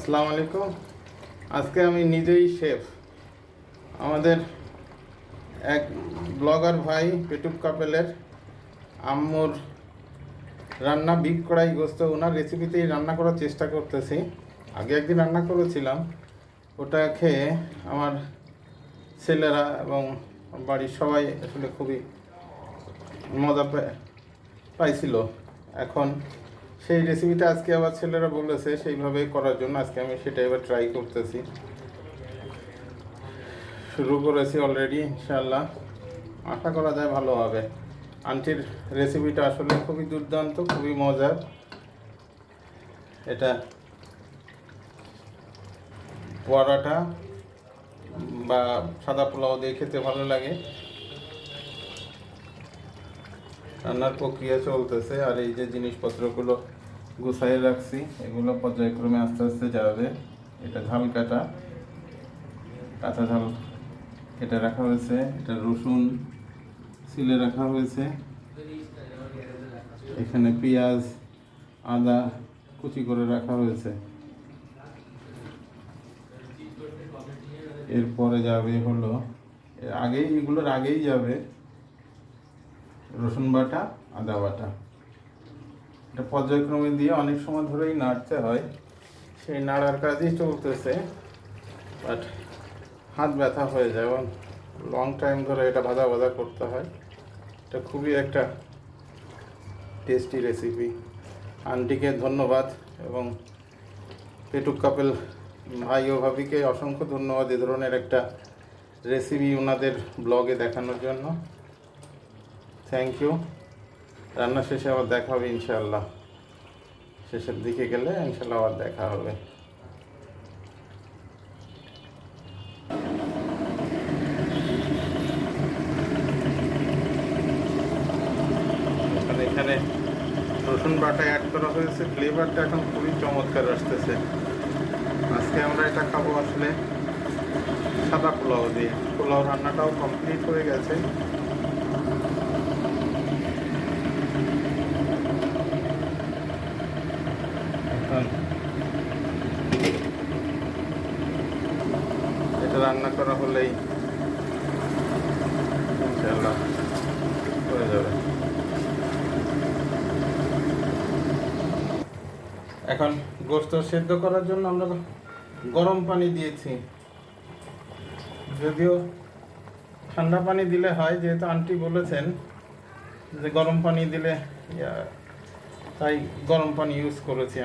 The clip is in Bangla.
আসসালামু আলাইকুম। আজকে আমি নিজেই শেফ। আমাদের এক ব্লগার ভাই পেটুক কাপেলের আম্মুর রান্না বিগ কড়াই গোস্ত, ওনার রেসিপিতেই রান্না করার চেষ্টা করতেছি। আগে একদিন রান্না করেছিলাম, ওটা খেয়ে আমার ছেলেরা এবং বাড়ির সবাই আসলে খুবই মজা পাইছিল। এখন সেই রেসিপিটা আজকে আবার ছেলেরা বলেছে সেইভাবে করার জন্য, আজকে আমি সেটা এবার ট্রাই করতেছি। শুরু করেছি অলরেডি, ইনশাআল্লাহ আশা করা যায় ভালো হবে। আন্টির রেসিপিটা আসলে খুবই দুর্দান্ত, খুবই মজার। এটা পরাটা বা সাদা পোলাও দিয়ে খেতে ভালো লাগে। রান্নার প্রক্রিয়া চলতেছে, আর এই যে জিনিসপত্রগুলো গুছাই রাখছি এগুলো পর্যায়ক্রমে আস্তে আস্তে যাবে। এটা ঝাল কাটা, কাঁচা ঝাল কেটে রাখা হয়েছে। এটা রসুন ছিলে রাখা হয়েছে। এখানে পেঁয়াজ আদা কুচি করে রাখা হয়েছে। এরপরে যাবে হলো এগুলোর আগেই যাবে রসুন বাটা, আদা বাটা। এটা পর্যায়ক্রমে দিয়ে অনেক সময় ধরেই নাড়তে হয়, সেই নাড়ার কাজই চলতেছে। বাট হাত ব্যথা হয়ে যায় এবং লং টাইম ধরে এটা ভাজা ভাজা করতে হয়। এটা খুবই একটা টেস্টি রেসিপি। আন্টিকে ধন্যবাদ এবং পেটুক কাপেল ভাই ও ভাবিকে অসংখ্য ধন্যবাদ এ ধরনের একটা রেসিপি ওনাদের ব্লগে দেখানোর জন্য। Thank you. রান্না শেষে আবার দেখা হবে ইনশাআল্লাহ। শেষের দিকে গেলে ইনশাআল্লাহ আবার দেখা হবে। এখানে রসুন বাটা অ্যাড করা হয়েছে, ফ্লেভারটা এখন খুবই চমৎকার আসতেছে। আজকে আমরা এটা খাবো আসলে সাদা পোলাও দিয়ে। পোলাও রান্নাটাও কমপ্লিট হয়ে গেছে। এখন এটা রান্না করা হলেই ইনশাআল্লাহ হয়ে যাবে। এখন গোশত সেদ্ধ করার জন্য আমরা গরম পানি দিয়েছি, যদিও ঠান্ডা পানি দিলে হয়, যেহেতু আন্টি বলেছেন যে গরম পানি দিলে, তাই গরম পানি ইউজ করেছি।